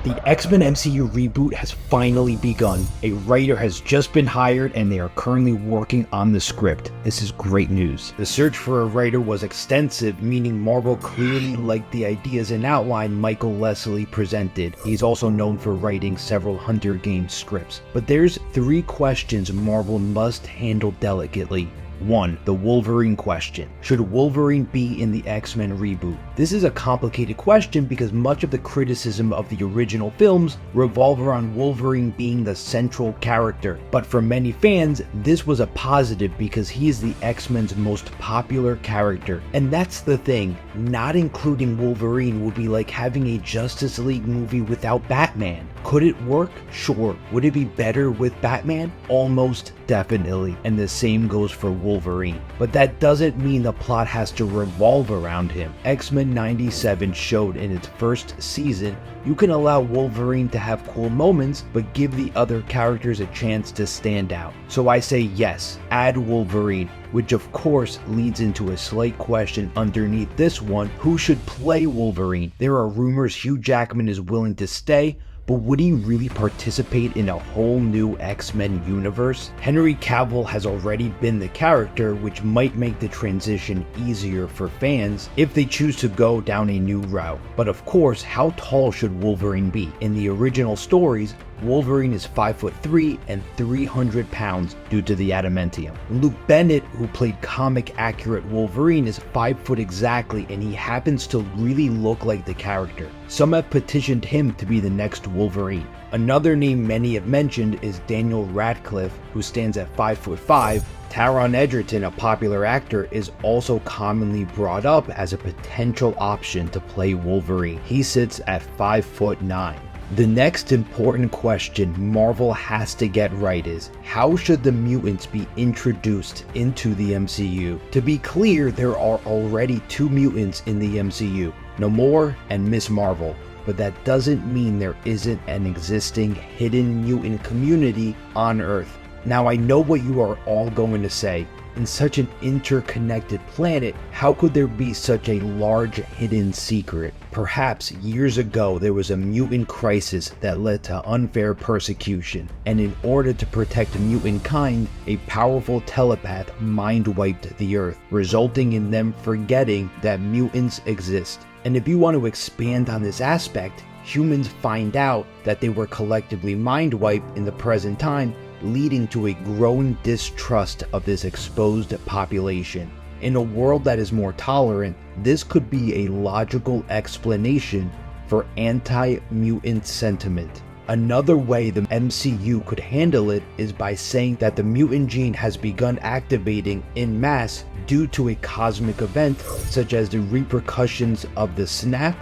The X-Men MCU reboot has finally begun. A writer has just been hired and they are currently working on the script. This is great news. The search for a writer was extensive, meaning Marvel clearly liked the ideas and outline Michael Leslie presented. He's also known for writing several Hunger Games scripts. But there's 3 questions Marvel must handle delicately. 1. The Wolverine question. Should Wolverine be in the X-Men reboot? This is a complicated question because much of the criticism of the original films revolve around Wolverine being the central character. But for many fans, this was a positive because he is the X-Men's most popular character. And that's the thing, not including Wolverine would be like having a Justice League movie without Batman. Could it work? Sure. Would it be better with Batman? Almost definitely. And the same goes for Wolverine. But that doesn't mean the plot has to revolve around him. X-Men 97 showed in its first season you can allow Wolverine to have cool moments, but give the other characters a chance to stand out. So I say yes, add Wolverine, which of course leads into a slight question underneath this one: who should play Wolverine? There are rumors Hugh Jackman is willing to stay, but would he really participate in a whole new X-Men universe? Henry Cavill has already been the character, which might make the transition easier for fans if they choose to go down a new route. But of course, how tall should Wolverine be? In the original stories, Wolverine is 5'3" and 300 pounds due to the adamantium. Luke Bennett, who played comic accurate Wolverine, is 5 foot exactly, and he happens to really look like the character. Some have petitioned him to be the next Wolverine. Another name many have mentioned is Daniel Radcliffe, who stands at 5'5". Taron Egerton, a popular actor, is also commonly brought up as a potential option to play Wolverine. He sits at 5'9". The next important question Marvel has to get right is, how should the mutants be introduced into the MCU? To be clear, there are already 2 mutants in the MCU, Namor and Miss Marvel, but that doesn't mean there isn't an existing hidden mutant community on Earth. Now I know what you are all going to say. In such an interconnected planet, how could there be such a large hidden secret? Perhaps years ago there was a mutant crisis that led to unfair persecution, and in order to protect mutant kind, a powerful telepath mind-wiped the Earth, resulting in them forgetting that mutants exist. And if you want to expand on this aspect, humans find out that they were collectively mind-wiped in the present time, leading to a growing distrust of this exposed population. In a world that is more tolerant, this could be a logical explanation for anti-mutant sentiment. Another way the MCU could handle it is by saying that the mutant gene has begun activating en masse due to a cosmic event, such as the repercussions of the snap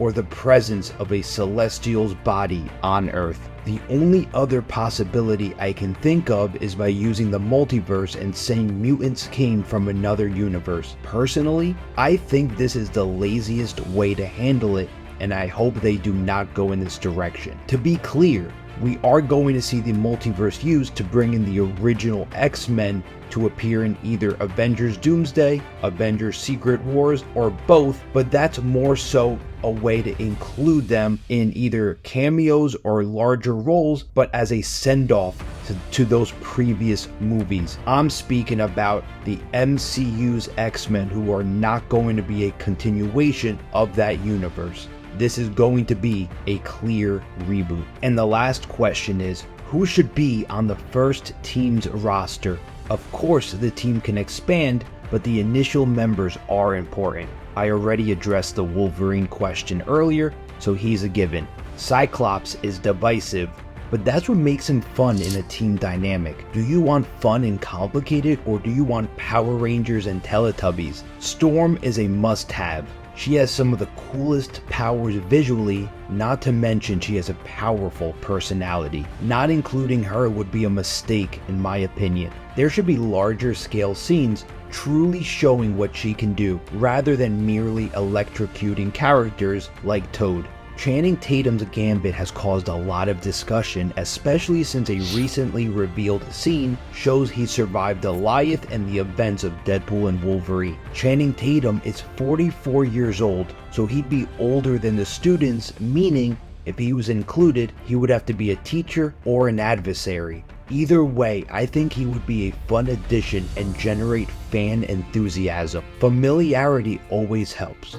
or the presence of a celestial's body on Earth. The only other possibility I can think of is by using the multiverse and saying mutants came from another universe. Personally, I think this is the laziest way to handle it, and I hope they do not go in this direction. To be clear, we are going to see the multiverse used to bring in the original X-Men to appear in either Avengers Doomsday, Avengers Secret Wars, or both, but that's more so a way to include them in either cameos or larger roles, but as a send-off to those previous movies. I'm speaking about the MCU's X-Men, who are not going to be a continuation of that universe. This is going to be a clear reboot. And the last question is, who should be on the first team's roster? Of course, the team can expand, but the initial members are important. I already addressed the Wolverine question earlier, so he's a given. Cyclops is divisive, but that's what makes him fun in a team dynamic. Do you want fun and complicated, or do you want Power Rangers and Teletubbies? Storm is a must-have. She has some of the coolest powers visually, not to mention she has a powerful personality. Not including her would be a mistake in my opinion. There should be larger scale scenes truly showing what she can do, rather than merely electrocuting characters like Toad. Channing Tatum's Gambit has caused a lot of discussion, especially since a recently revealed scene shows he survived Goliath and the events of Deadpool and Wolverine. Channing Tatum is 44 years old, so he'd be older than the students, meaning If he was included, he would have to be a teacher or an adversary. Either way, I think he would be a fun addition and generate fan enthusiasm. Familiarity always helps.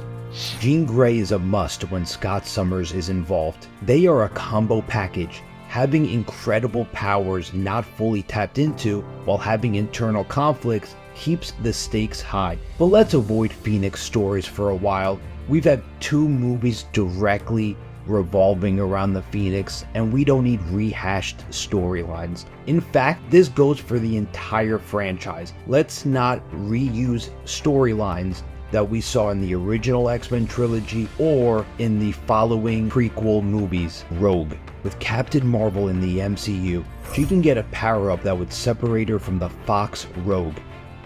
Jean Grey is a must when Scott Summers is involved. They are a combo package, having incredible powers not fully tapped into while having internal conflicts keeps the stakes high. But let's avoid Phoenix stories for a while. We've had 2 movies directly revolving around the Phoenix, and we don't need rehashed storylines. In fact, this goes for the entire franchise. Let's not reuse storylines that we saw in the original X-Men trilogy or in the following prequel movies. Rogue. With Captain Marvel in the MCU, she can get a power-up that would separate her from the Fox Rogue.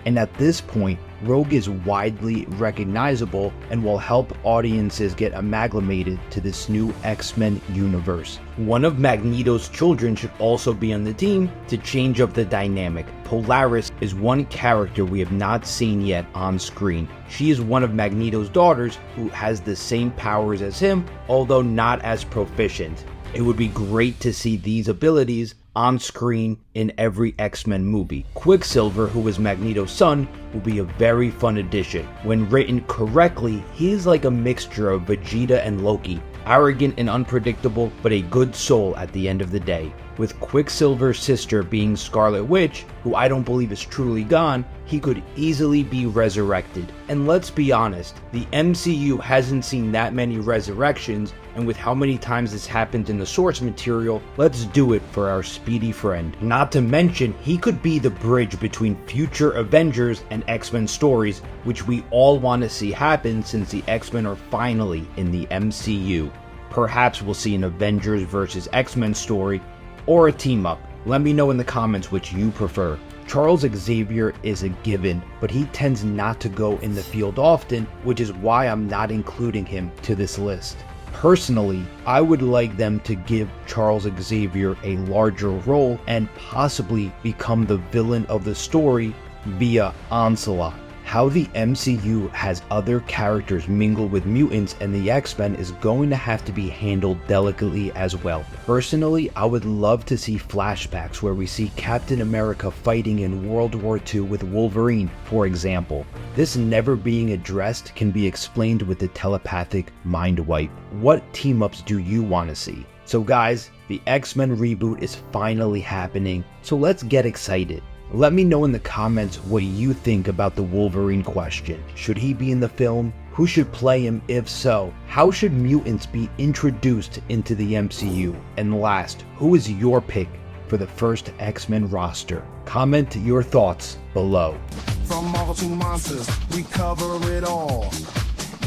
And at this point, Rogue is widely recognizable and will help audiences get amalgamated to this new X-Men universe. One of Magneto's children should also be on the team to change up the dynamic. Polaris is one character we have not seen yet on screen. She is one of Magneto's daughters who has the same powers as him, although not as proficient. It would be great to see these abilities on screen in every X-Men movie. Quicksilver, who is Magneto's son, will be a very fun addition. When written correctly, he is like a mixture of Vegeta and Loki, arrogant and unpredictable, but a good soul at the end of the day. With Quicksilver's sister being Scarlet Witch, who I don't believe is truly gone, he could easily be resurrected. And let's be honest, the MCU hasn't seen that many resurrections, and with how many times this happened in the source material, let's do it for our speedy friend. Not to mention, he could be the bridge between future Avengers and X-Men stories, which we all want to see happen since the X-Men are finally in the MCU. Perhaps we'll see an Avengers vs. X-Men story, or a team-up. Let me know in the comments which you prefer. Charles Xavier is a given, but he tends not to go in the field often, which is why I'm not including him to this list. Personally, I would like them to give Charles Xavier a larger role and possibly become the villain of the story via Onslaught. How the MCU has other characters mingle with mutants and the X-Men is going to have to be handled delicately as well. Personally, I would love to see flashbacks where we see Captain America fighting in World War II with Wolverine, for example. This never being addressed can be explained with the telepathic mind wipe. What team-ups do you want to see? So guys, the X-Men reboot is finally happening, so let's get excited. Let me know in the comments what you think about the Wolverine question. Should he be in the film? Who should play him if so? How should mutants be introduced into the MCU? And last, who is your pick for the first X-Men roster? Comment your thoughts below. From Marvel to monsters, we cover it all.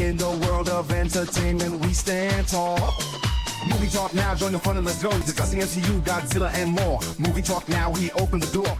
In the world of entertainment, we stand tall. Movie Talk Now, join the fun and let's go. Discussing MCU, Godzilla and more. Movie Talk Now, we open the door.